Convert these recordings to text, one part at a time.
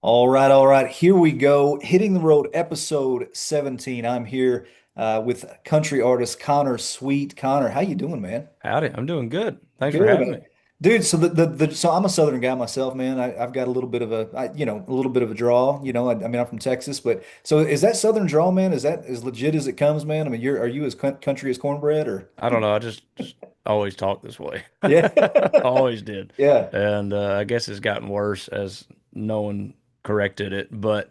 All right, all right. Here we go. Hitting the Road, episode 17. I'm here with country artist Connor Sweet. Connor, how you doing, man? Howdy, I'm doing good. Thanks for Good, having man. me. Dude, so so I'm a Southern guy myself, man. I've got a little bit of a little bit of a draw. I mean, I'm from Texas, but so is that Southern draw, man? Is that as legit as it comes, man? I mean, are you as country as cornbread, or? I don't know, I just always talk this way. Yeah, Always did. yeah, And I guess it's gotten worse as no one corrected it. But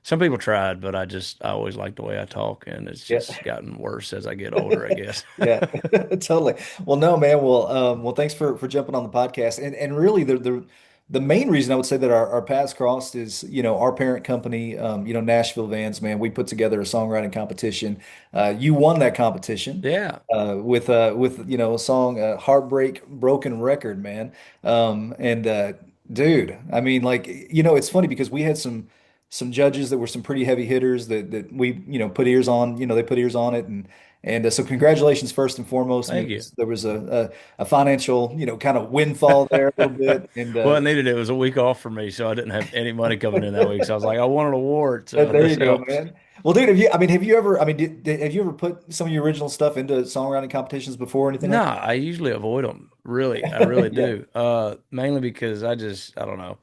some people tried, but I always like the way I talk, and it's yeah. just gotten worse as I get older, I guess. Yeah, totally. Well, no, man. Well, thanks for jumping on the podcast. And really, the main reason I would say that our paths crossed is, our parent company, Nashville Vans, man. We put together a songwriting competition. You won that competition, Yeah. with a song, "Heartbreak Broken Record," man. And dude, I mean, like, it's funny because we had some judges that were some pretty heavy hitters that we put ears on. They put ears on it, and so congratulations first and foremost. I mean, Thank you. there was a financial, kind of windfall there a little bit. And Well, I needed it. It was a week off for me, so I didn't have any money coming in that week. So I was like, I want an award, so there you this go, helps. man. Well, dude, have you ever, I mean, have you ever put some of your original stuff into songwriting competitions before or anything like Nah, I usually avoid them. Really, I really that? Yeah. do. Mainly because I don't know.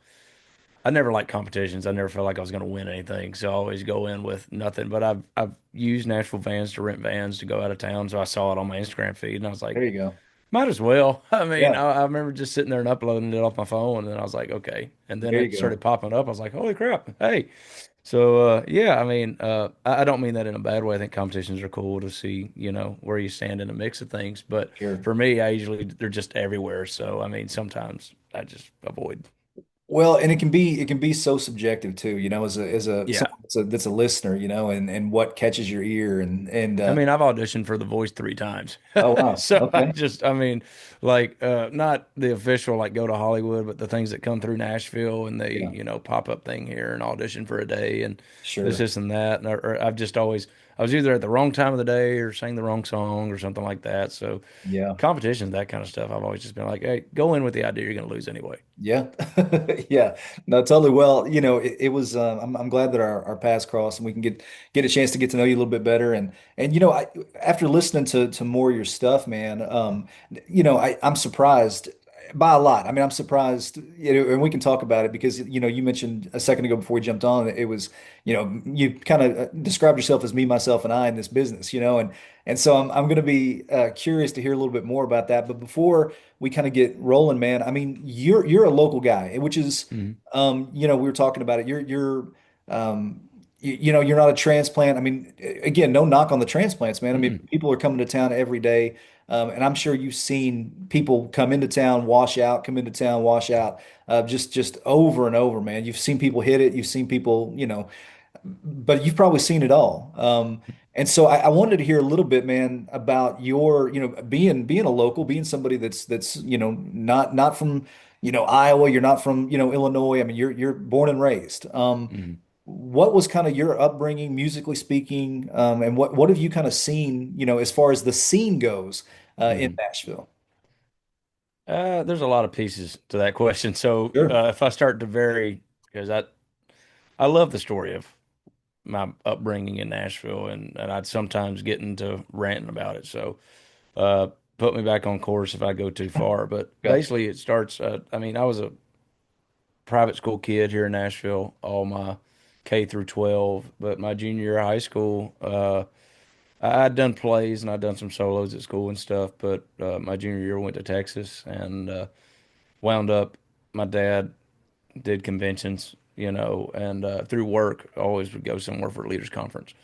I never liked competitions. I never felt like I was going to win anything, so I always go in with nothing. But I've used Nashville vans to rent vans to go out of town, so I saw it on my Instagram feed, and I was There like, you go. might as well. I mean, Yeah. I remember just sitting there and uploading it off my phone, and then I was like, okay. And then There it you go. started popping up. I was like, holy crap, hey. So yeah, I mean, I don't mean that in a bad way. I think competitions are cool to see, where you stand in a mix of things. But Sure. for me, I usually they're just everywhere. So I mean, sometimes I just avoid. Well, and it can be so subjective too, as a Yeah. someone that's a listener, and what catches your ear and I mean, I've auditioned for The Voice 3 times. oh wow. So Okay. I mean, like, not the official, like, go to Hollywood, but the things that come through Nashville and they, Yeah, pop up thing here and audition for a day and sure. this and that. And or I've just always, I was either at the wrong time of the day or sang the wrong song or something like that. So Yeah. competitions, that kind of stuff, I've always just been like, hey, go in with the idea you're going to lose anyway. Yeah. Yeah. No, totally. Well, it was I'm glad that our paths crossed and we can get a chance to get to know you a little bit better. And after listening to more of your stuff, man, I'm surprised by a lot. I mean, I'm surprised, and we can talk about it because you mentioned a second ago before we jumped on, it was, you kind of described yourself as me, myself, and I in this business, and so I'm going to be curious to hear a little bit more about that. But before we kind of get rolling, man. I mean, you're a local guy, which is, Mhm. we were talking about it. Um, you're not a transplant. I mean, again, no knock on the transplants, man. I mean, Mm-mm. people are coming to town every day, and I'm sure you've seen people come into town, wash out, come into town, wash out, just over and over, man. You've seen people hit it. You've seen people, but you've probably seen it all. And so I wanted to hear a little bit, man, about your, being a local, being somebody that's, not from, Iowa. You're not from, Illinois. I mean, you're born and raised. Mhm. What was kind of your upbringing, musically speaking, and what have you kind of seen, as far as the scene goes, in Mhm. Nashville? There's a lot of pieces to that question. So Sure. if I start to vary, because I love the story of my upbringing in Nashville, and I'd sometimes get into ranting about it. So uh, put me back on course if I go too far. But Gotcha. basically, it starts. I mean, I was a private school kid here in Nashville all my K through 12, but my junior year of high school, I'd done plays and I'd done some solos at school and stuff. But my junior year, I went to Texas and wound up. My dad did conventions, and through work, always would go somewhere for a leaders conference.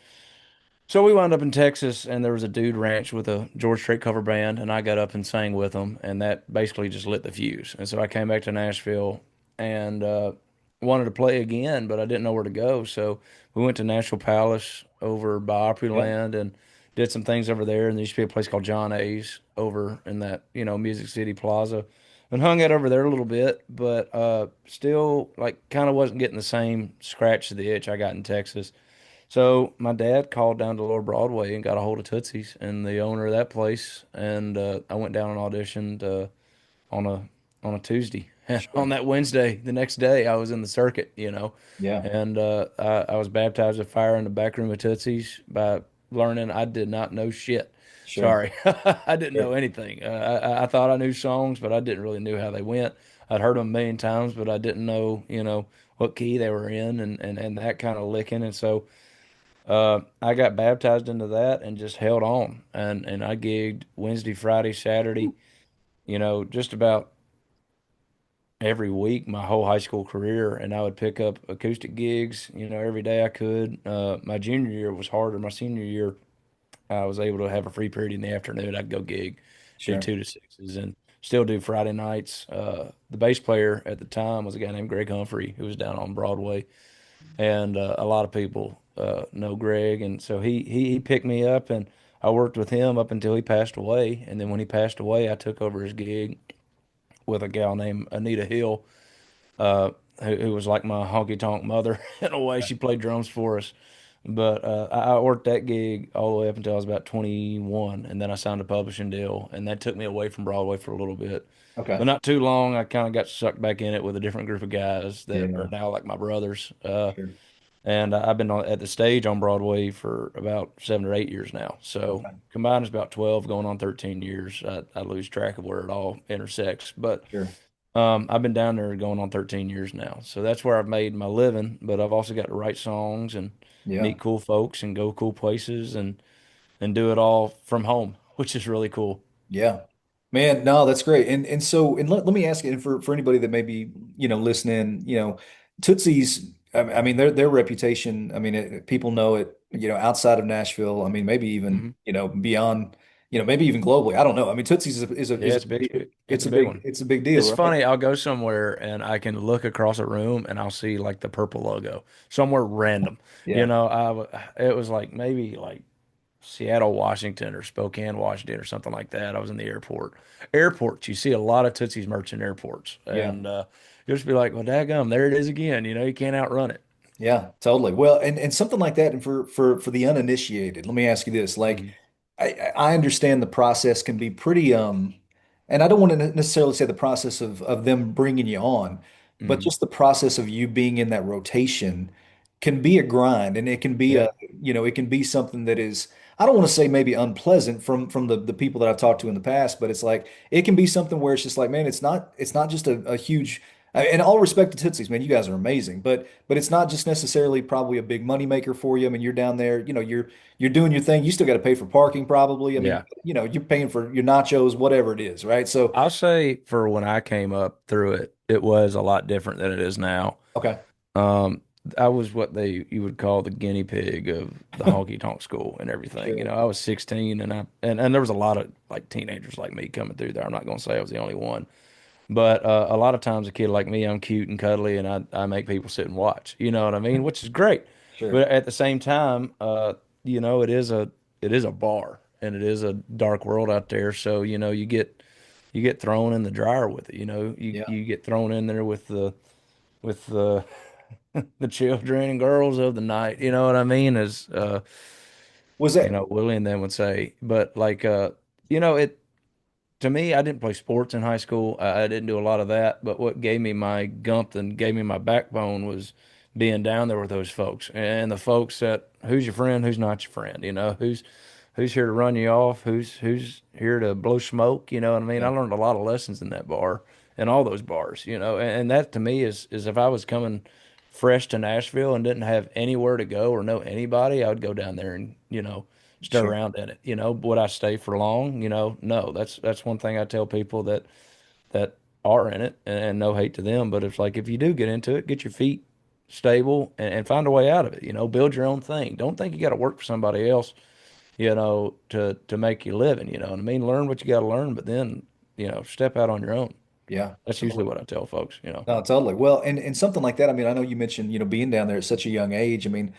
So we wound up in Texas, and there was a dude ranch with a George Strait cover band, and I got up and sang with them, and that basically just lit the fuse. And so I came back to Nashville and wanted to play again, but I didn't know where to go. So we went to Nashville Palace over by Yeah. Opryland and did some things over there. And there used to be a place called John A's over in that, Music City Plaza, and hung out over there a little bit, but still, like, kind of wasn't getting the same scratch to the itch I got in Texas. So my dad called down to Lower Broadway and got a hold of Tootsie's and the owner of that place, and I went down and auditioned on a Tuesday, And on Sure. that Wednesday, the next day, I was in the circuit, Yeah. and I was baptized with fire in the back room of Tootsie's by learning I did not know shit. Sure. Sorry, I didn't know Sure. anything. I thought I knew songs, but I didn't really know how they went. I'd heard them a million times, but I didn't know, what key they were in and that kind of licking. And so I got baptized into that and just held on. And I gigged Wednesday, Friday, Saturday, just about every week my whole high school career, and I would pick up acoustic gigs, every day I could. My junior year was harder. My senior year, I was able to have a free period in the afternoon. I'd go gig, do Sure. 2 to 6s, and still do Friday nights. The bass player at the time was a guy named Greg Humphrey, who was down on Broadway, and a lot of people know Greg, and so he picked me up, and I worked with him up until he passed away, and then when he passed away, I took over his gig with a gal named Anita Hill, uh, who was like my honky tonk mother in a way. She played drums for us. But I worked that gig all the way up until I was about 21, and then I signed a publishing deal, and that took me away from Broadway for a little bit. Okay. But not too long, I kind of got sucked back in it with a different group of guys that are Yeah. now like my brothers. Sure. And I've been at the stage on Broadway for about 7 or 8 years now. So Okay. combined, it's about 12, going on 13 years. I lose track of where it all intersects. But Sure. I've been down there going on 13 years now. So that's where I've made my living. But I've also got to write songs and Yeah. meet cool folks and go cool places and do it all from home, which is really cool. Yeah. Man, no, that's great. And so and let me ask you, and for anybody that may be, listening, Tootsie's, I mean their reputation, I mean people know it, outside of Nashville. I mean maybe even, Hmm. beyond, maybe even globally. I don't know. I mean Tootsie's Yeah, it's big. It's it's a a big big one. it's a big deal, It's right? funny. I'll go somewhere and I can look across a room and I'll see like the purple logo somewhere random. Yeah. It was like maybe like Seattle, Washington, or Spokane, Washington, or something like that. I was in the airport. Airports, you see a lot of Tootsie's merch in airports, Yeah. and you'll just be like, "Well, daggum, there it is again." You can't outrun it. Yeah, totally. Well, and something like that, and for the uninitiated, let me ask you this: like, Hmm. I understand the process can be pretty and I don't want to necessarily say the process of them bringing you on, but Hmm. just the process of you being in that rotation can be a grind, and it can be Yeah, it can be something that is, I don't want to say maybe unpleasant from the people that I've talked to in the past, but it's like it can be something where it's just like, man, it's not just a huge. And all respect to Tootsie's, man, you guys are amazing, but it's not just necessarily probably a big money maker for you. I mean, you're down there, you're doing your thing. You still got to pay for parking probably. I mean, yeah. you're paying for your nachos, whatever it is, right? So, I'll say for when I came up through it, it was a lot different than it is now. okay, Um, I was what you would call the guinea pig of the honky tonk school and everything. sure, I was 16 and there was a lot of like teenagers like me coming through there. I'm not going to say I was the only one. But a lot of times, a kid like me, I'm cute and cuddly, and I make people sit and watch. You know what I mean? Which is great. sure, But at the same time, it is a bar, and it is a dark world out there. So you get thrown in the dryer with it. You yeah. you get thrown in there with the the children and girls of the night. You know what I mean? As Was that Willie and them would say. But like it to me, I didn't play sports in high school. I didn't do a lot of that. But what gave me my gump and gave me my backbone was being down there with those folks and the folks that who's your friend, who's not your friend. Who's here to run you off, who's here to blow smoke. You know what I mean? I yeah, learned a lot of lessons in that bar and all those bars. And that to me is if I was coming fresh to Nashville and didn't have anywhere to go or know anybody, I would go down there and stir sure, around in it. Would I stay for long? No. That's one thing I tell people that are in it, and no hate to them, but it's like if you do get into it, get your feet stable and find a way out of it. Build your own thing. Don't think you got to work for somebody else. To make your living. You know what I mean? Learn what you got to learn, but then step out on your own. yeah, That's usually totally. what I tell folks. No, totally. Well, and something like that. I mean, I know you mentioned, being down there at such a young age. I mean,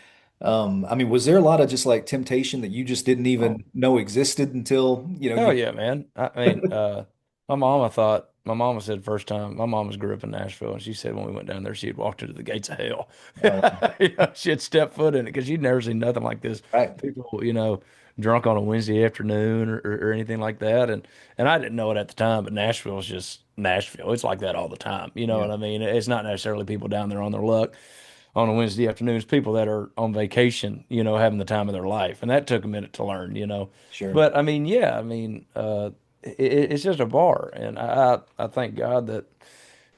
was there a lot of just like temptation that you just didn't Oh, even know existed until, hell you, yeah, man. I mean, my mama said first time, my mama's grew up in Nashville, and she said when we went down there, she had walked into the gates of hell. oh, She had stepped foot in it because she'd never seen nothing like this. right. People, drunk on a Wednesday afternoon or anything like that. And I didn't know it at the time, but Nashville's just Nashville. It's like that all the time. You know Yeah, what I mean? It's not necessarily people down there on their luck on a Wednesday afternoon. It's people that are on vacation, having the time of their life. And that took a minute to learn. sure. But I mean, yeah, I mean, it's just a bar. And I thank God that,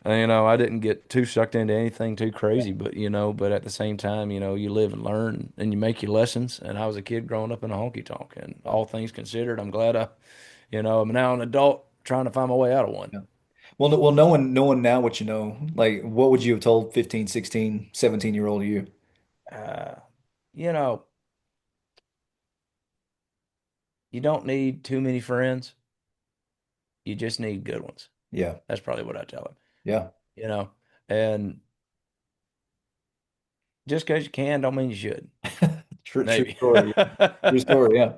I didn't get too sucked into anything too Yeah, crazy, but at the same time, you live and learn and you make your lessons. And I was a kid growing up in a honky tonk, and all things considered, I'm glad I'm now an adult trying to find my way out of one. yeah. Well, well, knowing now what you know, like what would you have told 15, 16, 17-year-old you? Uh, you know, you don't need too many friends. You just need good ones. Yeah, That's probably what I tell him, yeah. you know, and just because you can don't mean you should. True Maybe. story. True story, yeah.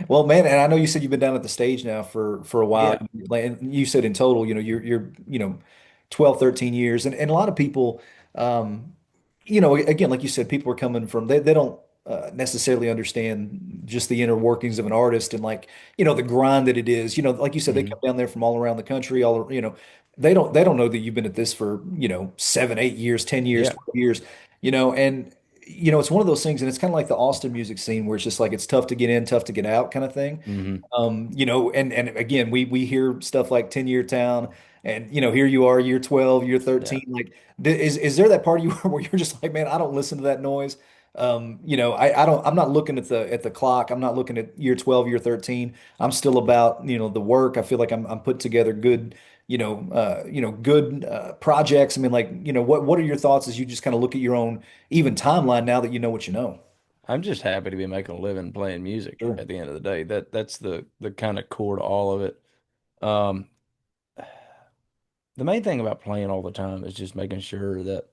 Well, man, and I know you said you've been down at the stage now for a while. Yeah. Like, and you said in total, you're 12, 13 years. And a lot of people, um, again, like you said, people are coming from they don't necessarily understand just the inner workings of an artist and like, the grind that it is. Like you said, they Hmm. come down there from all around the country, they don't know that you've been at this for, 7, 8 years, 10 years, Yeah. 12 years, and it's one of those things, and it's kind of like the Austin music scene where it's just like it's tough to get in, tough to get out kind of thing. Hmm. And again, we hear stuff like 10-year town, and here you are, year 12, year Yeah. 13. Like, is there that part of you where you're just like, man, I don't listen to that noise. I don't, I'm not looking at the clock. I'm not looking at year 12, year 13. I'm still about, the work. I feel like I'm putting together good, good projects. I mean, like, what are your thoughts as you just kind of look at your own even timeline now that you know what you know? I'm just happy to be making a living playing music Sure. at the end of the day. That's the kind of core to all of it. Um, the main thing about playing all the time is just making sure that,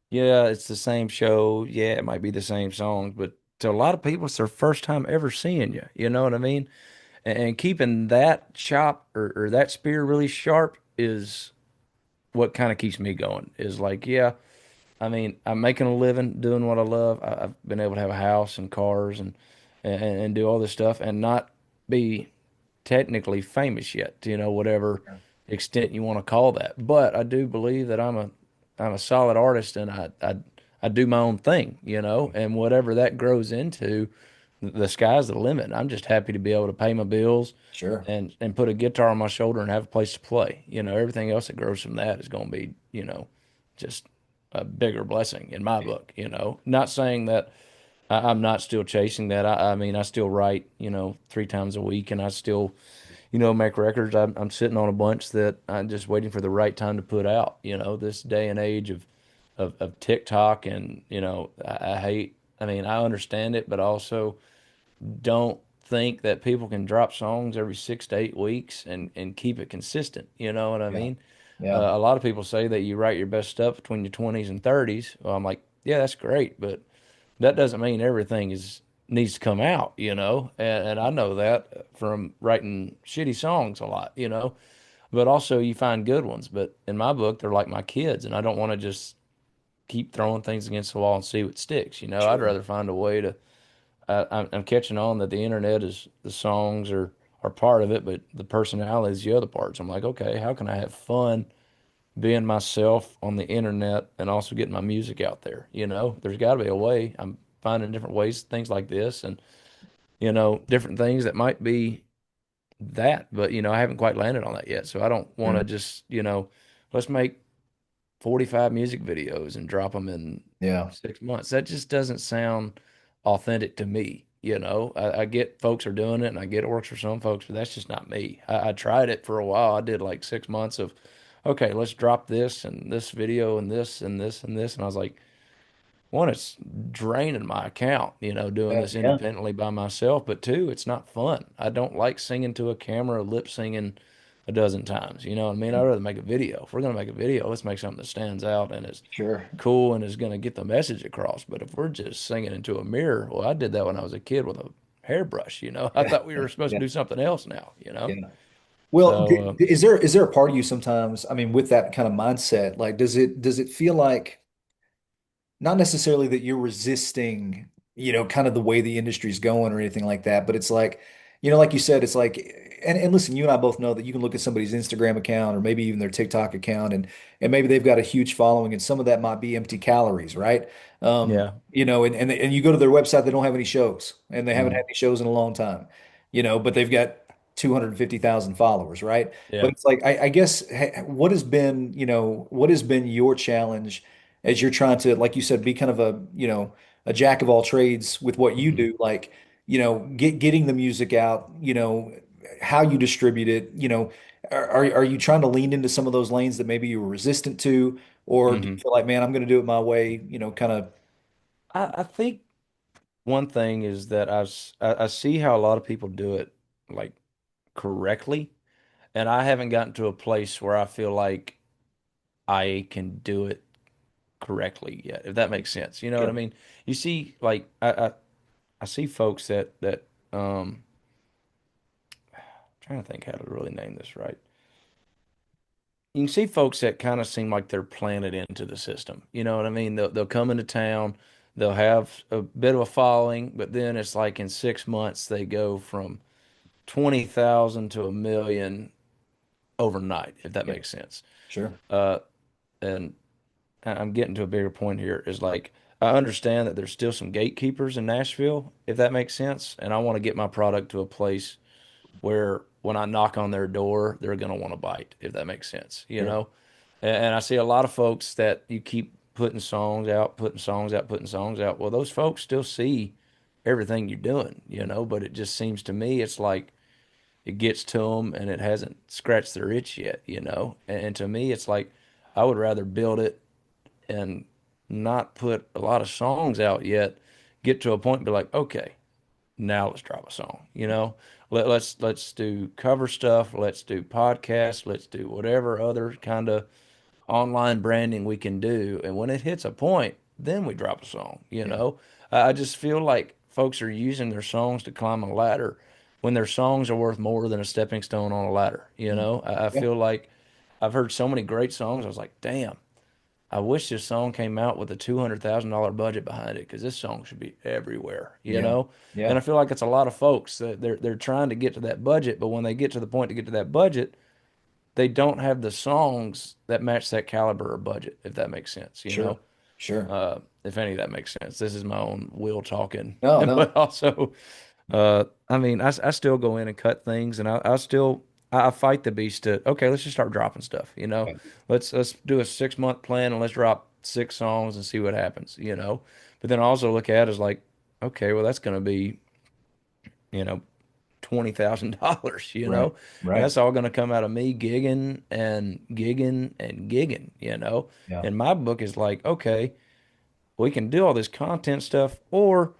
yeah, it's the same show. Yeah, it might be the same songs, but to a lot of people, it's their first time ever seeing you. You know what I mean? And keeping that chop or that spear really sharp is what kind of keeps me going. Is like, yeah, I mean, I'm making a living doing what I love. I've been able to have a house and cars and do all this stuff and not be technically famous yet, whatever Yeah. extent you want to call that. But I do believe that I'm a solid artist, and I do my own thing, and whatever that grows into, the sky's the limit. I'm just happy to be able to pay my bills Sure. and put a guitar on my shoulder and have a place to play. Everything else that grows from that is going to be, just a bigger blessing in my book, Not saying that I'm not still chasing that. I mean, I still write, 3 times a week, and I still, make records. I'm sitting on a bunch that I'm just waiting for the right time to put out. This day and age of TikTok, and I hate. I mean, I understand it, but also don't think that people can drop songs every 6 to 8 weeks and keep it consistent. You know what I Yeah. mean? Yeah. A lot of people say that you write your best stuff between your 20s and 30s. Well, I'm like, yeah, that's great, but that doesn't mean everything is needs to come out, and I know that from writing shitty songs a lot, but also you find good ones. But in my book, they're like my kids, and I don't want to just keep throwing things against the wall and see what sticks. I'd Sure. rather find a way to. I'm catching on that the internet is the songs are part of it, but the personality is the other parts. I'm like, okay, how can I have fun being myself on the internet and also getting my music out there? There's got to be a way. I'm finding different ways, things like this, and different things that might be that, but I haven't quite landed on that yet. So I don't want Sure. to just, let's make 45 music videos and drop them in Yeah. 6 months. That just doesn't sound authentic to me. I get folks are doing it and I get it works for some folks, but that's just not me. I tried it for a while. I did like 6 months of, okay, let's drop this and this video and this and this and this. And I was like, one, it's draining my account, doing Yeah. this Yeah. independently by myself. But two, it's not fun. I don't like singing to a camera, lip singing a dozen times. You know what I mean? I'd rather make a video. If we're gonna make a video, let's make something that stands out and is Sure. cool and is gonna get the message across. But if we're just singing into a mirror, well, I did that when I was a kid with a hairbrush. I Yeah. thought we were supposed to Yeah. do something else now. Yeah. Well, So is there a part of you sometimes, I mean, with that kind of mindset, like does it feel like not necessarily that you're resisting, kind of the way the industry's going or anything like that, but it's like, like you said, it's like, and listen, you and I both know that you can look at somebody's Instagram account or maybe even their TikTok account, and maybe they've got a huge following, and some of that might be empty calories, right? Yeah. And you go to their website, they don't have any shows, and they haven't Mhm. had any shows in a long time, but they've got 250,000 followers, right? But Yeah. it's like, I guess, what has been your challenge as you're trying to, like you said, be kind of a jack of all trades with what you Mhm. do, like, getting the music out, how you distribute it, are you trying to lean into some of those lanes that maybe you were resistant to, or do you Mhm. feel like, man, I'm going to do it my way, kind of, I think one thing is that I see how a lot of people do it like correctly, and I haven't gotten to a place where I feel like I can do it correctly yet, if that makes sense. You know what I sure, mean? You see, like I see folks that um I'm trying to think how to really name this right. You can see folks that kind of seem like they're planted into the system. You know what I mean? They'll come into town, they'll have a bit of a following, but then it's like in 6 months they go from 20,000 to a million overnight, if that yeah, makes sense. sure, Uh, and I'm getting to a bigger point here is like I understand that there's still some gatekeepers in Nashville, if that makes sense, and I want to get my product to a place where when I knock on their door, they're going to want to bite, if that makes sense, you sure, know? And I see a lot of folks that you keep putting songs out, putting songs out, putting songs out. Well, those folks still see everything you're doing, but it just seems to me it's like it gets to them and it hasn't scratched their itch yet. And to me, it's like I would rather build it and not put a lot of songs out yet, get to a point and be like, okay, now let's drop a song. Let's do cover stuff, let's do podcasts, let's do whatever other kind of online branding we can do. And when it hits a point, then we drop a song. yeah, I just feel like folks are using their songs to climb a ladder when their songs are worth more than a stepping stone on a ladder. mm, I yeah, feel like I've heard so many great songs. I was like, damn, I wish this song came out with a $200,000 budget behind it because this song should be everywhere, you yeah, know? And yeah, I feel like it's a lot of folks that they're trying to get to that budget, but when they get to the point to get to that budget, they don't have the songs that match that caliber or budget, if that makes sense. sure, sure. If any of that makes sense. This is my own will talking, No, no, but also, I mean, I still go in and cut things, and I still I fight the beast to okay, let's just start dropping stuff. yeah, Let's do a 6 month plan and let's drop 6 songs and see what happens. But then I also look at it as like, okay, well that's going to be you know $20,000, right, and right, that's all going to come out of me gigging and gigging and gigging. yeah, And my book is like, okay, we can do all this content stuff, or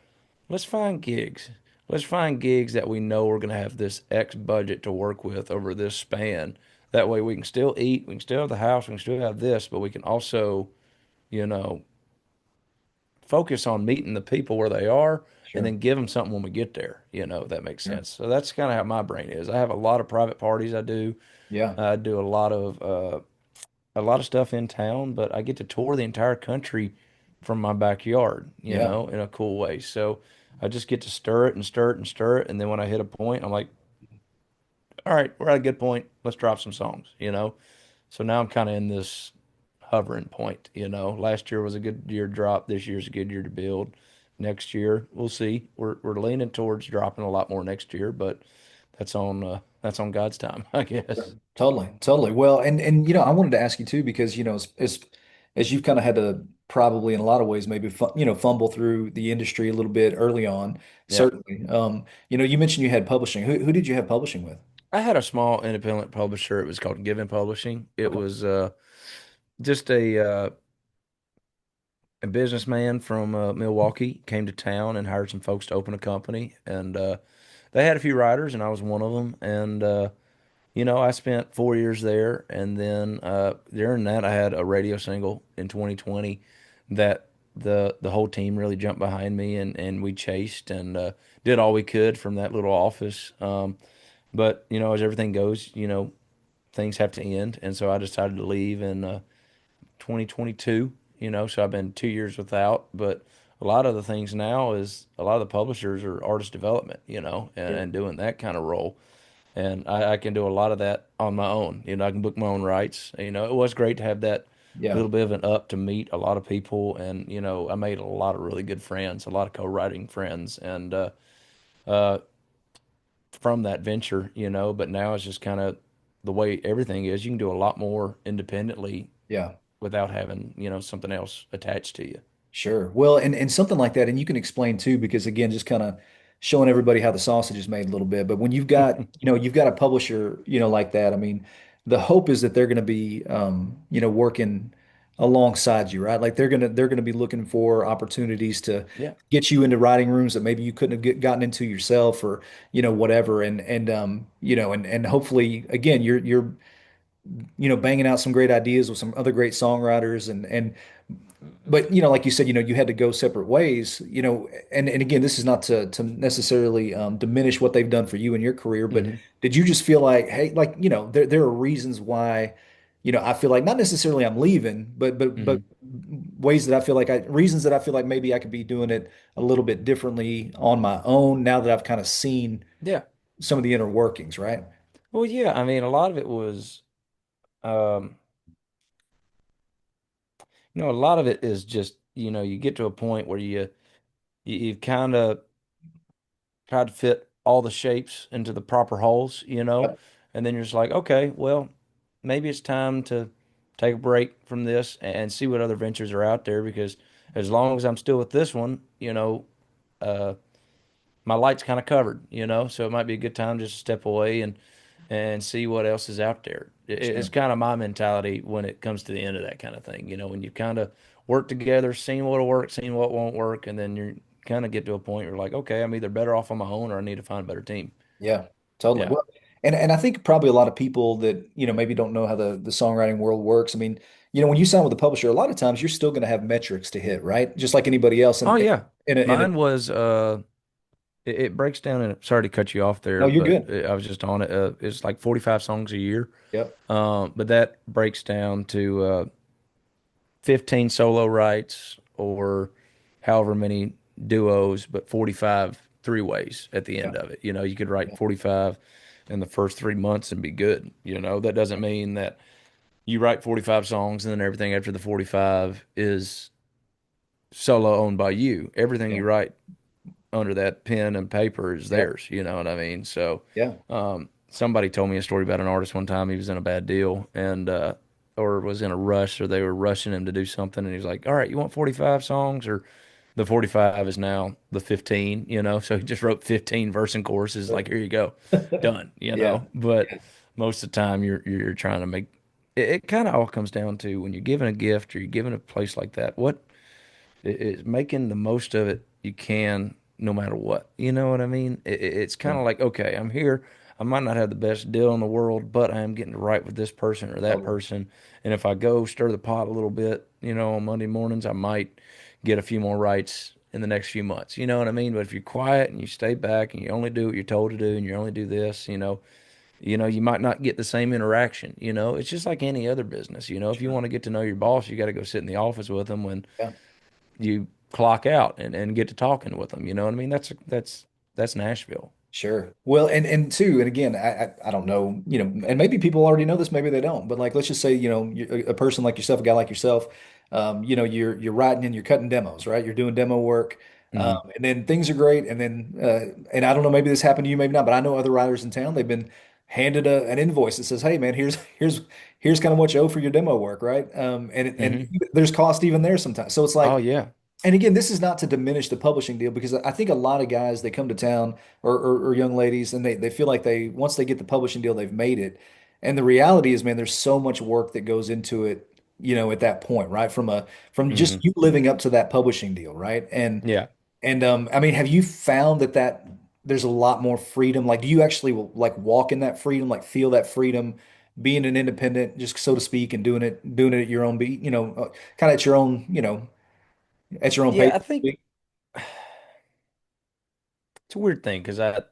let's find gigs. Let's find gigs that we know we're going to have this X budget to work with over this span. That way we can still eat, we can still have the house, we can still have this, but we can also, you know, focus on meeting the people where they are and sure, then give them something when we get there, if that makes sure, sense. So that's kind of how my brain is. I have a lot of private parties I do. yeah, I do a lot of stuff in town, but I get to tour the entire country from my backyard, yeah, in a cool way. So I just get to stir it and stir it and stir it. And then when I hit a point, I'm like, all right, we're at a good point. Let's drop some songs. So now I'm kind of in this hovering point. Last year was a good year to drop. This year's a good year to build. Next year, we'll see. We're leaning towards dropping a lot more next year, but that's on God's time, I sure. guess. Totally, totally. Well, and I wanted to ask you too because as you've kind of had to probably in a lot of ways maybe fumble through the industry a little bit early on, Yeah. certainly. You mentioned you had publishing. Who did you have publishing with? I had a small independent publisher. It was called Given Publishing. It Okay. was just a businessman from Milwaukee came to town and hired some folks to open a company, and they had a few writers, and I was one of them. And I spent 4 years there, and then during that, I had a radio single in 2020 that the whole team really jumped behind me, and we chased and did all we could from that little office. But as everything goes, things have to end, and so I decided to leave in 2022. So I've been 2 years without, but a lot of the things now is a lot of the publishers are artist development, Sure. and doing that kind of role. And I can do a lot of that on my own. I can book my own rights. It was great to have that Yeah. little bit of an up to meet a lot of people. And, I made a lot of really good friends, a lot of co-writing friends. And uh, from that venture, but now it's just kind of the way everything is. You can do a lot more independently Yeah. without having, something else attached to you. Sure. Well, and something like that, and you can explain too, because again, just kind of showing everybody how the sausage is made a little bit. But when you've got a publisher, like that, I mean, the hope is that they're going to be, working alongside you, right? Like they're gonna be looking for opportunities to Yeah. get you into writing rooms that maybe you couldn't have gotten into yourself, or whatever. And hopefully, again, you're banging out some great ideas with some other great songwriters, and but like you said, you had to go separate ways, and again, this is not to necessarily diminish what they've done for you in your career, but Hmm. did you just feel like, hey, like, there are reasons why, I feel like not necessarily I'm leaving, but Hmm. ways that I feel like reasons that I feel like maybe I could be doing it a little bit differently on my own now that I've kind of seen Yeah. some of the inner workings, right? Well, yeah. I mean, a lot of it was, um, a lot of it is just, you get to a point where you kind of try to fit all the shapes into the proper holes, Yep. and then you're just like, okay, well, maybe it's time to take a break from this and see what other ventures are out there because as long as I'm still with this one, uh, my light's kind of covered, so it might be a good time just to step away and see what else is out there. It's Sure. kind of my mentality when it comes to the end of that kind of thing. When you kind of work together, seeing what'll work, seeing what won't work, and then you kind of get to a point where you're like, okay, I'm either better off on my own or I need to find a better team. Yeah, totally. Yeah. Well, and I think probably a lot of people that, maybe don't know how the songwriting world works. I mean, when you sign with a publisher, a lot of times you're still going to have metrics to hit, right? Just like anybody else. Oh And yeah. in a Mine was it breaks down in sorry to cut you off no, there, you're but good. I was just on it. It's like 45 songs a year. Yep. But that breaks down to 15 solo rights or however many duos, but 45 three ways at the Yeah. end of it. You could write Yeah. 45 in the first 3 months and be good. That doesn't mean that you write 45 songs and then everything after the 45 is solo owned by you. Everything Yeah. you write under that pen and paper is Yeah. theirs. You know what I mean? So, Yeah. somebody told me a story about an artist one time. He was in a bad deal and, or was in a rush, or they were rushing him to do something. And he's like, all right, you want 45 songs? Or the 45 is now the 15, So he just wrote 15 verse and choruses, like, here you go, done, Yeah. But Yeah. most of the time you're trying to make it kind of all comes down to when you're given a gift or you're given a place like that, what it's making the most of it you can no matter what. You know what I mean? It's kind Yeah. of like, okay, I'm here. I might not have the best deal in the world, but I am getting to write with this person or that Totally. person. And if I go stir the pot a little bit, on Monday mornings, I might get a few more rights in the next few months. You know what I mean? But if you're quiet and you stay back and you only do what you're told to do and you only do this, you might not get the same interaction. It's just like any other business. If you Sure. want to get to know your boss, you got to go sit in the office with them when Yeah. you clock out and get to talking with them. You know what I mean? That's Nashville. Sure. Well, and two, and again, I don't know, and maybe people already know this, maybe they don't, but like let's just say, a person like yourself, a guy like yourself, you're writing and you're cutting demos, right? You're doing demo work, Hmm. and then things are great, and then and I don't know, maybe this happened to you, maybe not, but I know other writers in town, they've been handed an invoice that says, hey man, here's kind of what you owe for your demo work, right? And Hmm. there's cost even there sometimes, so it's Oh like. yeah. And again, this is not to diminish the publishing deal because I think a lot of guys they come to town or young ladies and they feel like they once they get the publishing deal they've made it. And the reality is, man, there's so much work that goes into it, at that point, right? From just Hmm. you living up to that publishing deal, right? Yeah. And I mean, have you found that there's a lot more freedom? Like, do you actually like walk in that freedom, like feel that freedom, being an independent, just so to speak, and doing it at your own beat, kind of at your own, at your own Yeah, pace? I think it's a weird thing, 'cause I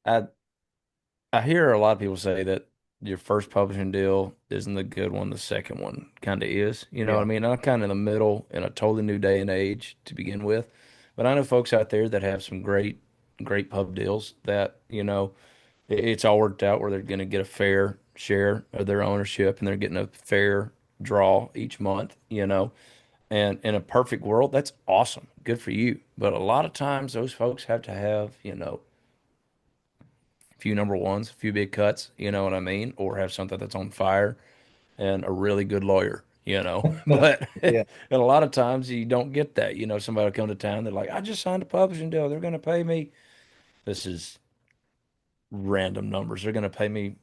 I hear a lot of people say that your first publishing deal isn't the good one, the second one kind of is. You know what I Yeah. mean? I'm kind of in the middle in a totally new day and age to begin with. But I know folks out there that have some great pub deals that, it's all worked out where they're going to get a fair share of their ownership and they're getting a fair draw each month, And in a perfect world, that's awesome. Good for you. But a lot of times those folks have to have, a few number ones, a few big cuts, you know what I mean? Or have something that's on fire and a really good lawyer. But and Yeah. a lot of times you don't get that. Somebody will come to town, they're like, I just signed a publishing deal. They're going to pay me. This is random numbers. They're going to pay me,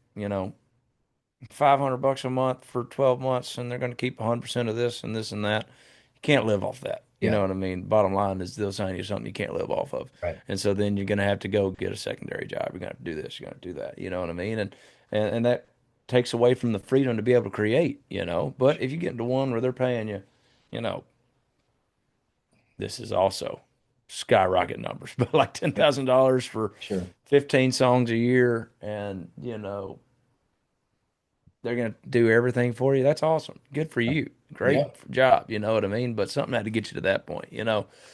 500 bucks a month for 12 months, and they're going to keep 100% of this and this and that. You can't live off that. You Yeah. know what I mean? Bottom line is they'll sign you something you can't live off of. Right. And so then you're going to have to go get a secondary job. You're going to have to do this. You're going to do that. You know what I mean? And that takes away from the freedom to be able to create. But if you get into one where they're paying you, you know, this is also skyrocket numbers, but like Yeah. $10,000 for Sure. 15 songs a year and, they're going to do everything for you. That's awesome. Good for you. Yeah. Great job. You know what I mean? But something had to get you to that point.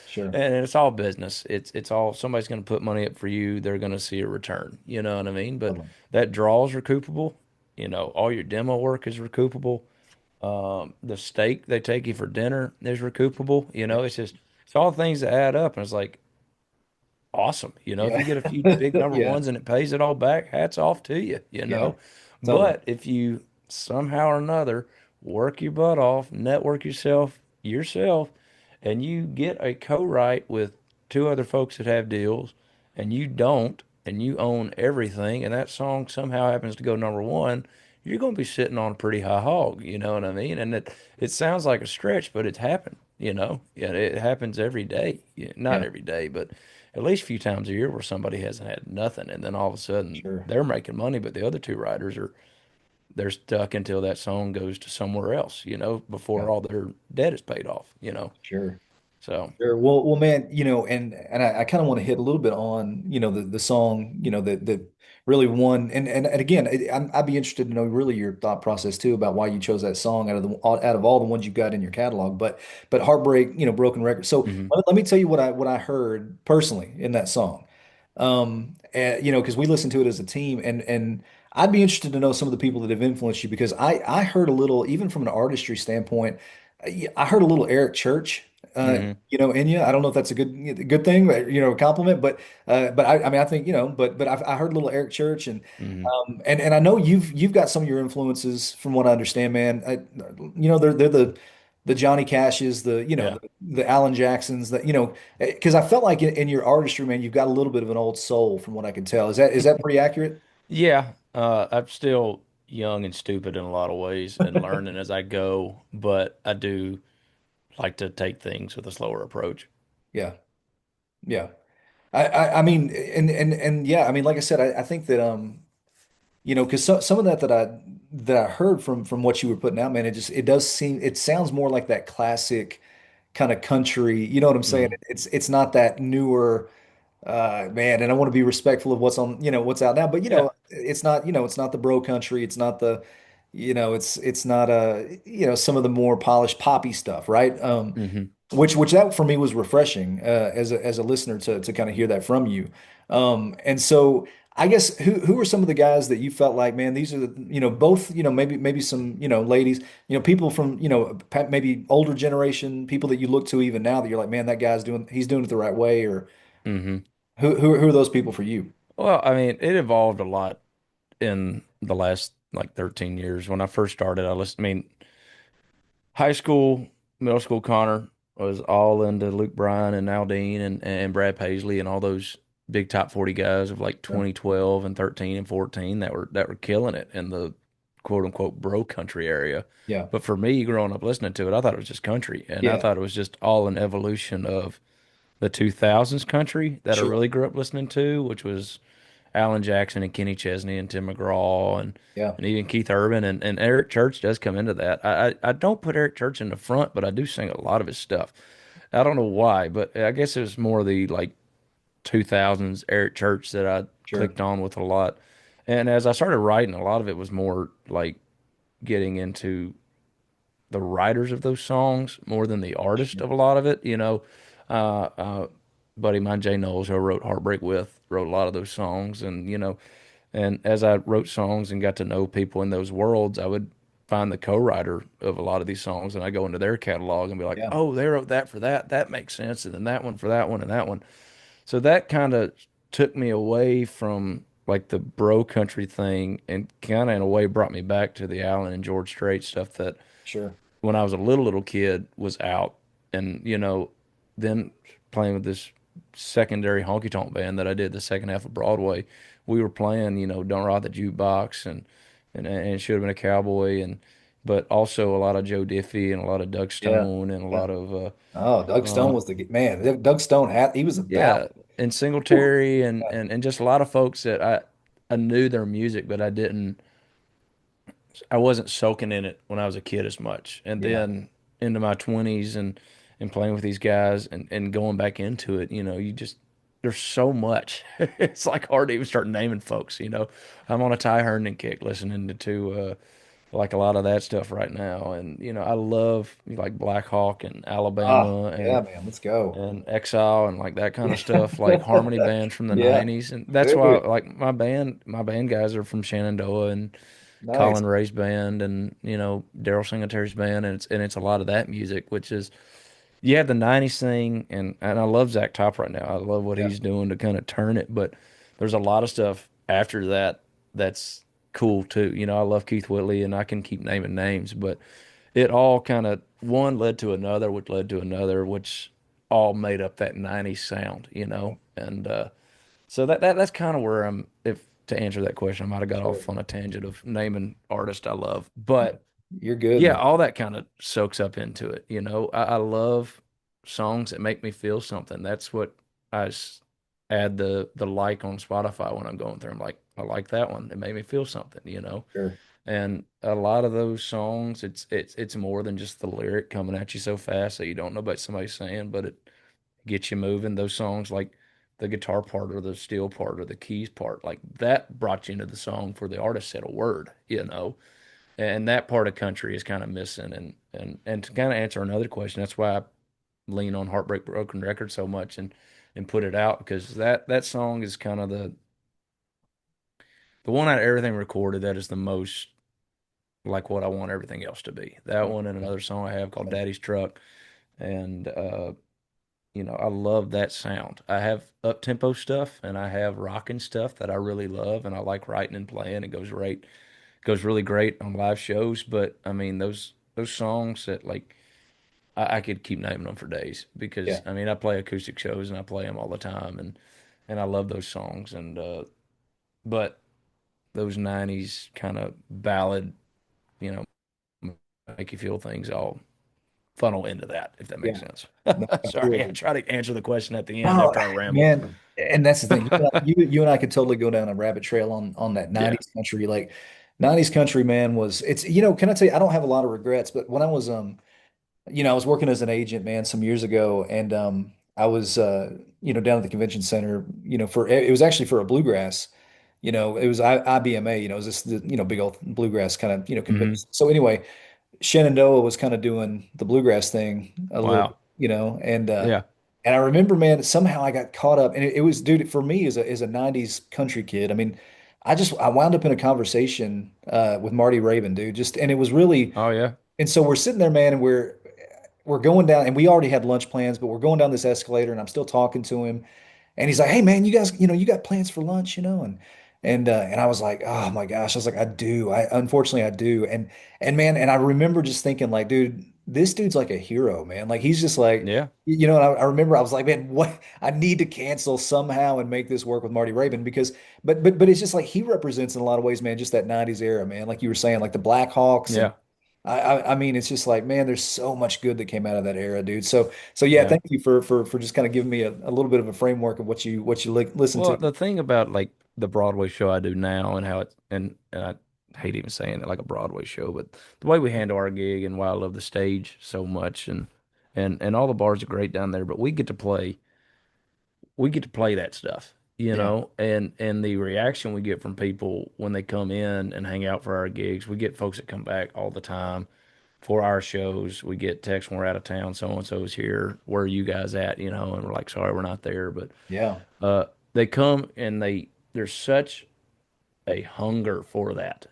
Sure. And it's all business. It's all somebody's going to put money up for you. They're going to see a return. You know what I mean? But Totally. that draw is recoupable. All your demo work is recoupable. The steak they take you for dinner is recoupable. Yeah. It's all things that add up. And it's like, awesome. If you Yeah. get a few big number Yeah. ones and it pays it all back, hats off to you, Yeah. Totally. But if you somehow or another work your butt off, network yourself, and you get a co-write with two other folks that have deals, and you don't, and you own everything, and that song somehow happens to go number one, you're going to be sitting on a pretty high hog. You know what I mean? And it sounds like a stretch, but it's happened. Yeah, it happens every day. Yeah, not Yeah. every day, but at least a few times a year where somebody hasn't had nothing, and then all of a sudden Sure. they're making money, but the other two writers they're stuck until that song goes to somewhere else, before Yeah. all their debt is paid off. Sure. So, Sure. Well, man, and I kind of want to hit a little bit on, the song, that really won. And again, I'd be interested to know really your thought process too about why you chose that song out of all the ones you got in your catalog. But Heartbreak, Broken Record. So hmm let me tell you what I heard personally in that song. Because we listened to it as a team, and I'd be interested to know some of the people that have influenced you because I heard a little, even from an artistry standpoint, I heard a little Eric Church hmm in you. I don't know if that's a good thing, but a compliment. But I mean, I think but I heard a little Eric Church, hmm and I know you've got some of your influences from what I understand, man. They're the Johnny Cashes, yeah, the Alan Jacksons, because I felt like in your artistry, man, you've got a little bit of an old soul from what I can tell. Is that pretty accurate? yeah. I'm still young and stupid in a lot of ways and learning as I go, but I do like to take things with a slower approach. Yeah, yeah. I mean, and yeah, I mean, like I said, I think that because some of that I heard from what you were putting out, man, it sounds more like that classic kind of country. You know what I'm saying? hmm It's not that newer man, and I want to be respectful of what's out now, but Yeah. it's not the bro country. It's not it's not some of the more polished poppy stuff, right? hmm Which that for me was refreshing as a listener to kind of hear that from you. And so I guess who are some of the guys that you felt like, man, these are the both maybe some ladies, people from maybe older generation, people that you look to even now that you're like, man, that guy's he's doing it the right way, or hmm who are those people for you? Well, I mean, it evolved a lot in the last like 13 years. When I first started, I mean, high school, middle school, Connor was all into Luke Bryan and Aldean and Brad Paisley and all those big top 40 guys of like Yeah, 2012 and 13 and 14 that were killing it in the quote unquote bro country area. yeah, But for me, growing up listening to it, I thought it was just country, and I yeah, thought it was just all an evolution of the 2000s country that I sure, really grew up listening to, which was Alan Jackson and Kenny Chesney and Tim McGraw yeah, and even Keith Urban and Eric Church does come into that. I don't put Eric Church in the front, but I do sing a lot of his stuff. I don't know why, but I guess it was more the like 2000s Eric Church that I sure, clicked on with a lot. And as I started writing, a lot of it was more like getting into the writers of those songs more than the artist Sure. of a lot of it. Uh, uh, buddy of mine, Jay Knowles, who I wrote Heartbreak with, wrote a lot of those songs. And as I wrote songs and got to know people in those worlds, I would find the co-writer of a lot of these songs and I go into their catalog and be like, Yeah, oh, they wrote that for that. That makes sense. And then that one for that one and that one. So that kind of took me away from like the bro country thing and kind of in a way brought me back to the Allen and George Strait stuff that sure. when I was a little kid was out and then playing with this secondary honky tonk band that I did the second half of Broadway, we were playing, Don't Rock the Jukebox and it should have been a cowboy and but also a lot of Joe Diffie and a lot of Doug Yeah. Stone and a Yeah. lot of Oh, Doug Stone uh was the man. Doug Stone had he was a ballad. yeah, and Whew. Singletary and Yeah. and and just a lot of folks that I knew their music, but I wasn't soaking in it when I was a kid as much. And Yeah. then into my 20s and playing with these guys and going back into it, you just there's so much. It's like hard to even start naming folks. I'm on a Ty Herndon kick listening to like a lot of that stuff right now. And I love like Black Hawk and Oh, Alabama yeah, and man. Let's go. and Exile and like that kind of stuff, like Yeah. harmony bands from the Yeah. 90s. And that's why Dude. like my band guys are from Shenandoah and Nice. Colin Ray's band and Daryl Singletary's band and it's a lot of that music, which is you have the 90s thing and I love Zach Top right now. I love what Yeah. he's doing to kind of turn it, but there's a lot of stuff after that that's cool too. I love Keith Whitley and I can keep naming names, but it all kind of one led to another, which led to another, which all made up that 90s sound. And so that's kind of where I'm if to answer that question, I might have got Sure. off on a tangent of naming artists I love. But You're good, yeah, man. all that kind of soaks up into it. I love songs that make me feel something. That's what add the like on Spotify when I'm going through. I'm like, I like that one. It made me feel something. Sure. And a lot of those songs, it's more than just the lyric coming at you so fast that you don't know what somebody's saying, but it gets you moving. Those songs like the guitar part or the steel part or the keys part, like that brought you into the song for the artist said a word. And that part of country is kind of missing. And to kind of answer another question, that's why I lean on Heartbreak Broken Record so much and put it out because that song is kind of the one out of everything recorded that is the most like what I want everything else to be. That one and another song I have called Daddy's Truck. And I love that sound. I have up tempo stuff and I have rocking stuff that I really love and I like writing and playing. It goes really great on live shows. But I mean those songs that like I could keep naming them for days because Yeah. I mean I play acoustic shows and I play them all the time and I love those songs and but those 90s kind of ballad, you know, make you feel things all funnel into that, if that makes Yeah. sense. No, Sorry, I absolutely. try to answer the question at the end Oh, after I ramble. man. And that's the thing. You and I could totally go down a rabbit trail on that Yeah. 90s country. Like 90s country, man, was it's can I tell you, I don't have a lot of regrets, but when I was I was working as an agent, man, some years ago, and I was down at the convention center, for it was actually for a bluegrass, it was IBMA, it was this big old bluegrass kind of convention. Hmm. So anyway, Shenandoah was kind of doing the bluegrass thing a little bit, Wow. Yeah. and I remember, man, somehow I got caught up, and it was, dude, for me as a '90s country kid. I mean, I wound up in a conversation with Marty Raven, dude, and it was really, Oh yeah. and so we're sitting there, man, and we're going down, and we already had lunch plans, but we're going down this escalator, and I'm still talking to him, and he's like, "Hey, man, you guys, you got plans for lunch, and I was like, "Oh my gosh," I was like, "I do, I unfortunately I do," and man, and I remember just thinking, like, dude, this dude's like a hero, man, like he's just like, Yeah. and I remember I was like, man, what, I need to cancel somehow and make this work with Marty Raybon because, but it's just like he represents in a lot of ways, man, just that '90s era, man, like you were saying, like the Blackhawks and Yeah. I mean, it's just like, man, there's so much good that came out of that era, dude. So yeah, Yeah. thank you for just kind of giving me a little bit of a framework of what you listen to. Well, the thing about like the Broadway show I do now and how it and I hate even saying it like a Broadway show, but the way we handle our gig and why I love the stage so much and all the bars are great down there, but we get to play that stuff. Yeah. and the reaction we get from people when they come in and hang out for our gigs, we get folks that come back all the time for our shows. We get texts when we're out of town, so and so's here. Where are you guys at? And we're like, sorry, we're not there. But Yeah. uh, they come and there's such a hunger for that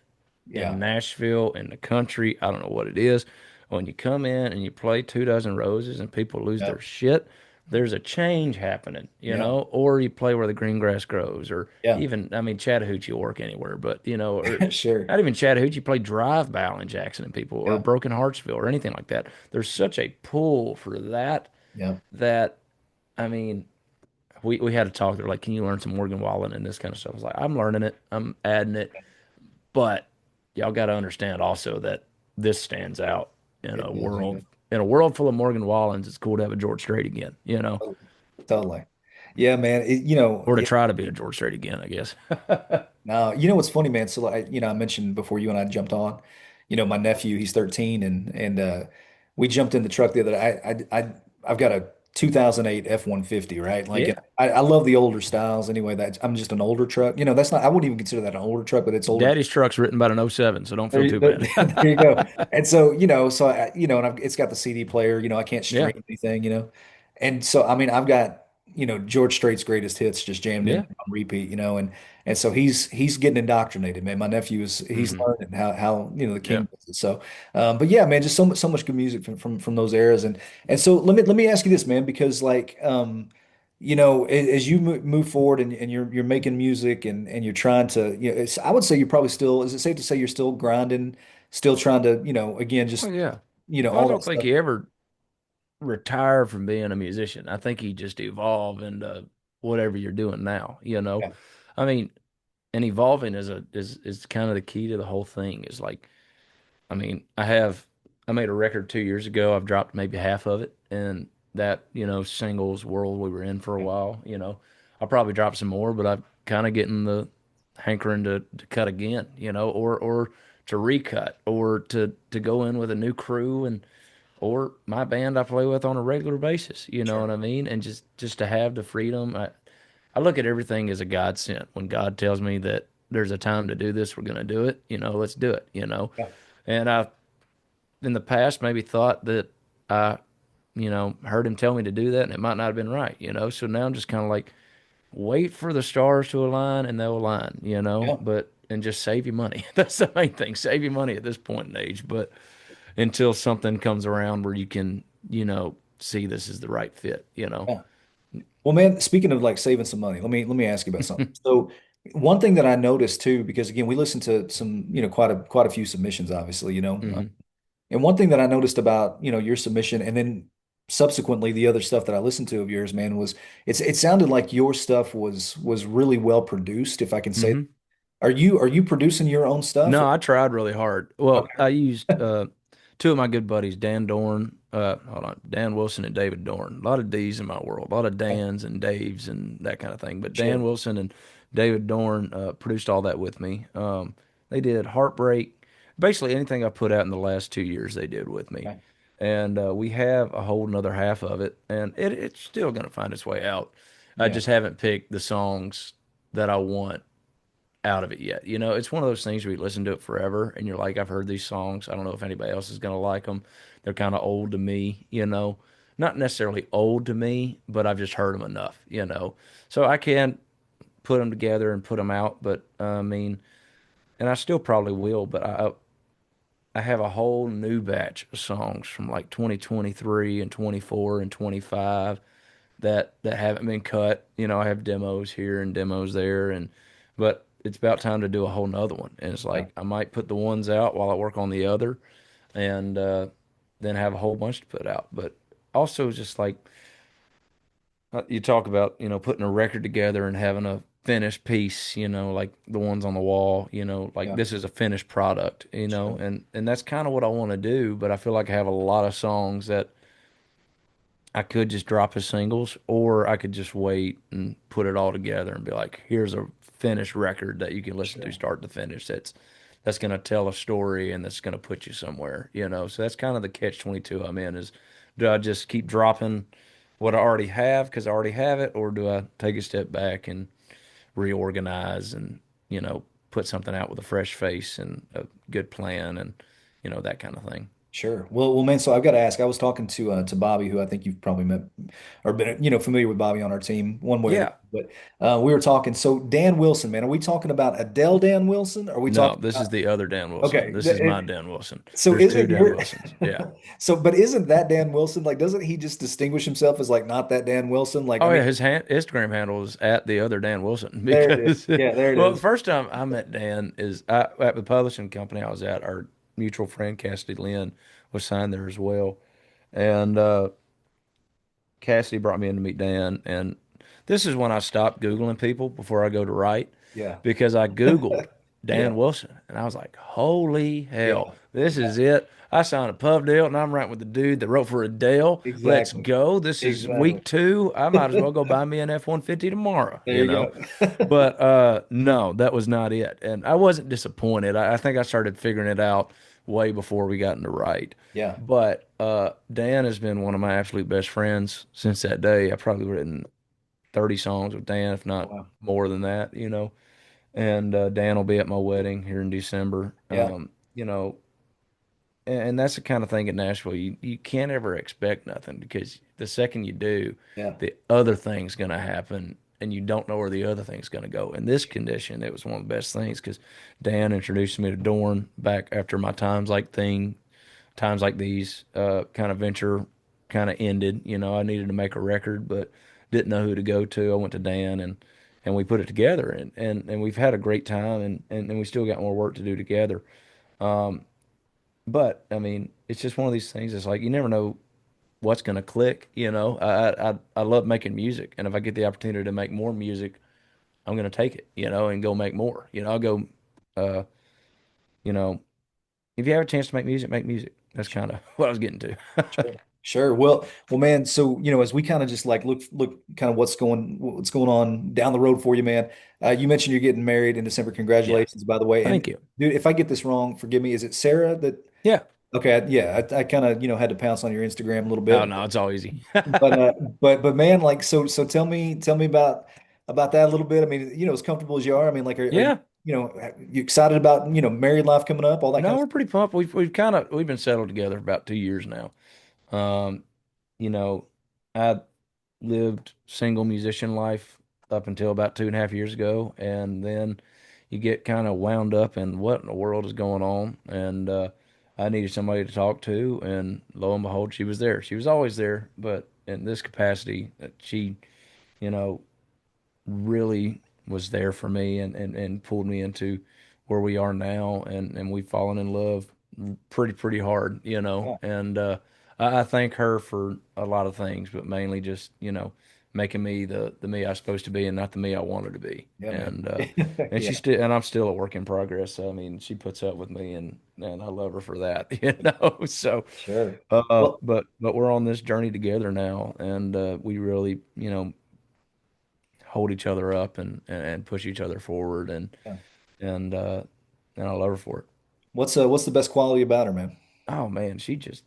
in Yeah. Nashville, in the country. I don't know what it is. When you come in and you play 2 dozen roses and people lose Yeah. their shit, there's a change happening, Yeah. or you play where the green grass grows, or Yeah. even, I mean, Chattahoochee will work anywhere, but, or Sure. not even Chattahoochee, play drive by Alan Jackson and people, or Yeah. Broken Heartsville, or anything like that. There's such a pull for that Yeah. that, I mean, we had a talk. They're like, can you learn some Morgan Wallen and this kind of stuff? I was like, I'm learning it. I'm adding it. But y'all got to understand also that this stands out in It a does. world Yeah. in a world full of Morgan Wallens. It's cool to have a George Strait again, Totally. Totally. Yeah, man. or to Yeah. try to be a George Strait again, I guess. Now, what's funny, man? So I mentioned before you and I jumped on, my nephew, he's 13 and we jumped in the truck the other day. I've got a 2008 F-150, right? Like Yeah. and I love the older styles anyway. I'm just an older truck. That's not I wouldn't even consider that an older truck, but it's older. Daddy's truck's written about an '07, so don't feel too There bad. you go. And so, and it's got the CD player, I can't Yeah. stream anything. And so, I mean, I've got, George Strait's greatest hits just jammed in Yeah. on repeat, and so he's getting indoctrinated, man. My nephew he's Hmm. learning how, the Yeah. king does it. So, but yeah, man, just so much good music from those eras. And so let me ask you this, man, because like, as you move forward and you're making music and you're trying to, I would say you're probably still, is it safe to say you're still grinding, still trying to, again, Oh just, yeah. Well, I all that don't think stuff. he ever retired from being a musician. I think he just evolved into whatever you're doing now. Yeah. I mean, and evolving is kind of the key to the whole thing. Is like, I mean, I made a record 2 years ago. I've dropped maybe half of it, and that singles world we were in for a Yeah. while. I'll probably drop some more, but I'm kind of getting the hankering to cut again, or to recut, or to go in with a new crew and or my band I play with on a regular basis. You know Sure. what I mean? And just to have the freedom. I look at everything as a God sent. When God tells me that there's a time to do this, we're going to do it. Let's do it. Yeah. And I, in the past, maybe thought that I heard him tell me to do that, and it might not have been right. So now I'm just kind of like, wait for the stars to align, and they'll align. Yeah. But and just save your money. That's the main thing. Save your money at this point in age. But until something comes around where you can see this is the right fit. Yeah. Well, man, speaking of like saving some money, let me ask you about something. So one thing that I noticed too, because again, we listened to some, quite a few submissions, obviously, Hmm. and one thing that I noticed about, your submission and then subsequently the other stuff that I listened to of yours, man, was it sounded like your stuff was really well produced, if I can say. Hmm. Are you producing your own stuff? No, I tried really hard. Well, Okay. I used two of my good buddies, hold on, Dan Wilson and David Dorn. A lot of D's in my world, a lot of Okay. Dans and Daves and that kind of thing. But Dan Sure. Wilson and David Dorn produced all that with me. They did Heartbreak, basically anything I put out in the last 2 years, they did with me. Okay. And we have a whole another half of it, and it's still going to find its way out. I Yeah. just haven't picked the songs that I want out of it yet. It's one of those things where you listen to it forever and you're like, I've heard these songs. I don't know if anybody else is going to like them. They're kind of old to me. Not necessarily old to me, but I've just heard them enough. So I can put them together and put them out, but I mean, and I still probably will, but I have a whole new batch of songs from like 2023 and 24 and 25 that haven't been cut. I have demos here and demos there, and but it's about time to do a whole nother one. And it's Yeah. like I might put the ones out while I work on the other, and then have a whole bunch to put out. But also just like you talk about, putting a record together and having a finished piece, like the ones on the wall, like Yeah. this is a finished product, Sure. and that's kind of what I want to do. But I feel like I have a lot of songs that I could just drop as singles, or I could just wait and put it all together and be like, here's a finished record that you can listen to Sure. start to finish. That's going to tell a story and that's going to put you somewhere. So that's kind of the catch 22 I'm in is, do I just keep dropping what I already have because I already have it, or do I take a step back and reorganize and, you know, put something out with a fresh face and a good plan and, that kind of thing. Sure. Well, man. So I've got to ask. I was talking to Bobby, who I think you've probably met or been, familiar with Bobby on our team, one way or the Yeah. other. But we were talking. So Dan Wilson, man, are we talking about Adele Dan Wilson? Or are we No, talking this is about? the other Dan Wilson. Okay. This is my Dan Wilson. So There's two isn't Dan your Wilsons. Yeah. but isn't that Dan Wilson? Like, doesn't he just distinguish himself as like not that Dan Wilson? Like, I Oh mean, yeah, his Instagram handle is at the other Dan Wilson there it is. because Yeah, there it well, the is. first time I met Dan is at the publishing company I was at. Our mutual friend Cassidy Lynn was signed there as well, and Cassidy brought me in to meet Dan, and this is when I stopped Googling people before I go to write Yeah. because I Googled Yeah. Dan Wilson and I was like, holy hell, Yeah. this Yeah. is it. I signed a pub deal and I'm writing with the dude that wrote for Adele. Let's Exactly. go. This is Exactly. week two. I might as well go buy me an F-150 tomorrow, There you go. But no, that was not it. And I wasn't disappointed. I think I started figuring it out way before we got into write. Yeah. But Dan has been one of my absolute best friends since that day. I've probably written 30 songs with Dan, if not Wow. more than that. And Dan will be at my wedding here in December. Yeah. And that's the kind of thing in Nashville. You can't ever expect nothing because the second you do, Yeah. the other thing's going to happen and you don't know where the other thing's going to go. In this condition, it was one of the best things because Dan introduced me to Dorn back after my times like these kind of venture kind of ended. I needed to make a record, but didn't know who to go to. I went to Dan and we put it together and we've had a great time and we still got more work to do together. But I mean, it's just one of these things. It's like you never know what's going to click. I love making music, and if I get the opportunity to make more music, I'm going to take it, and go make more. I'll go. Uh, you know, if you have a chance to make music, make music. That's kind of what I was getting to. Sure. Sure. Well, man. So as we kind of just like look, kind of what's going on down the road for you, man. You mentioned you're getting married in December. Yeah. Congratulations, by the way. And Thank you. dude, if I get this wrong, forgive me. Is it Sarah that? Yeah. Okay. Yeah. I kind of had to pounce on your Instagram a little Oh bit, no, it's all easy. but man, like so tell me about that a little bit. I mean, as comfortable as you are. I mean, like, are you Yeah. you excited about married life coming up, all that kind No, of we're stuff? pretty pumped. We've been settled together for about 2 years now. Um, you know, I lived single musician life up until about 2.5 years ago, and then you get kind of wound up in what in the world is going on, and I needed somebody to talk to, and lo and behold, she was there. She was always there, but in this capacity, she, you know, really was there for me and pulled me into where we are now and we've fallen in love pretty hard. Yeah. And I thank her for a lot of things, but mainly just, making me the me I was supposed to be and not the me I wanted to be. Yeah, man. And Yeah. she's still and I'm still a work in progress. I mean, she puts up with me and I love her for that. So Sure. Well, but we're on this journey together now and we really, hold each other up and push each other forward yeah. and uh and I love her for it. What's the best quality about her, man? Oh man, she just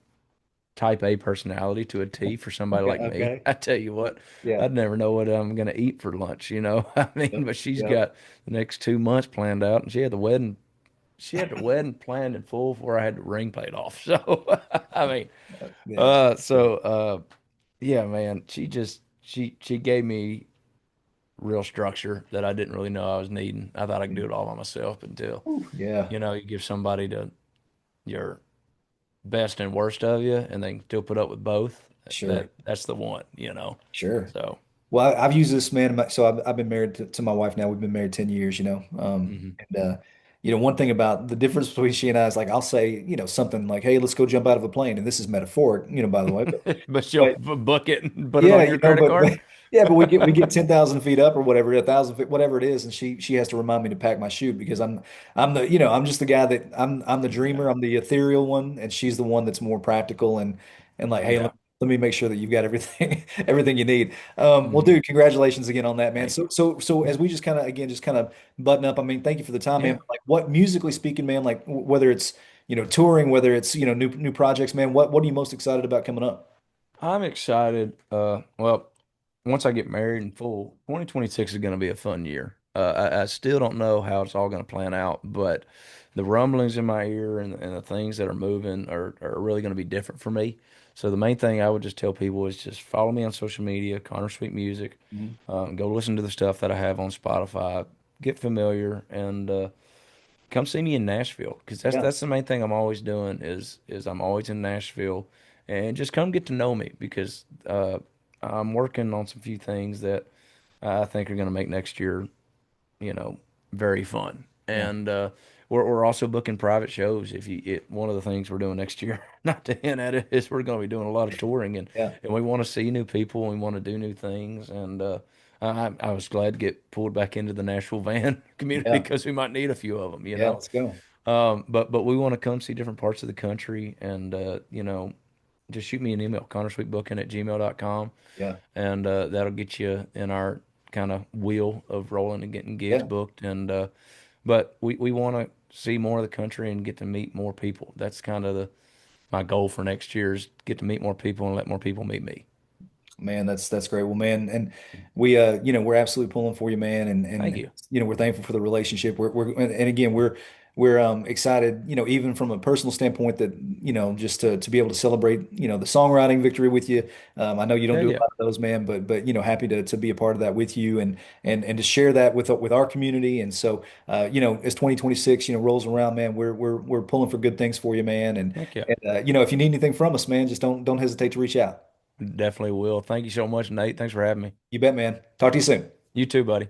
type A personality to a T for somebody Okay. like me. Okay. I tell you what, Yeah. I'd never know what I'm gonna eat for lunch. I mean, Yep. but she's Yep. got the next 2 months planned out and she had the wedding planned in full before I had the ring paid off. So I mean, Yeah. yeah, man, she gave me real structure that I didn't really know I was needing. I thought I could do it all by myself until, Ooh, yeah. you give somebody your best and worst of you and they can still put up with both. Sure. That's the one. Sure. So, Well, I've used this, man. So I've been married to my wife now. We've been married 10 years, mhm. and one thing about the difference between she and I is like I'll say, something like, "Hey, let's go jump out of a plane," and this is metaphoric, by the way, But she'll but book it and put it yeah, on your credit card. yeah, but we get 10,000 feet up or whatever, 1,000 feet, whatever it is, and she has to remind me to pack my chute because I'm the I'm just the guy that I'm the Yeah. dreamer, I'm the ethereal one, and she's the one that's more practical and like, hey, Yeah. let me make sure that you've got everything everything you need. Well, Hmm. dude, congratulations again on that, man. Thank you. So as we just kind of again just kind of button up, I mean, thank you for the time, man. Yeah. But like, what musically speaking, man, like whether it's touring, whether it's new projects, man, what are you most excited about coming up? I'm excited. Well, once I get married in full, 2026 is going to be a fun year. I still don't know how it's all going to plan out, but the rumblings in my ear and the things that are moving are really going to be different for me. So the main thing I would just tell people is just follow me on social media, Connor Sweet Music. Mhm. Go listen to the stuff that I have on Spotify. Get familiar and come see me in Nashville because Yeah. that's the main thing I'm always doing is I'm always in Nashville and just come get to know me because I'm working on some few things that I think are going to make next year, you know, very fun. Yeah. And we're also booking private shows. If you one of the things we're doing next year, not to hint at it, is we're going to be doing a lot of touring Yeah. and we want to see new people. And we want to do new things. And I was glad to get pulled back into the Nashville van community Yeah. because we might need a few of them, you Yeah. know. Let's go. But we want to come see different parts of the country and just shoot me an email, connorsweetbooking@gmail.com, Yeah. and that'll get you in our kind of wheel of rolling and getting gigs Yeah. booked. And but we want to see more of the country and get to meet more people. That's kind of the my goal for next year is get to meet more people and let more people meet me. Man, that's great. Well, man, and we we're absolutely pulling for you, man, Thank and you. we're thankful for the relationship. We're and again, we're excited, even from a personal standpoint that, just to be able to celebrate, the songwriting victory with you. I know you don't Hell do a yeah, lot of those, man, but happy to be a part of that with you and to share that with our community. And so, as 2026, rolls around, man, we're pulling for good things for you, man. heck yeah, If you need anything from us, man, just don't hesitate to reach out. definitely will. Thank you so much, Nate. Thanks for having me. You bet, man. Talk to you soon. You too, buddy.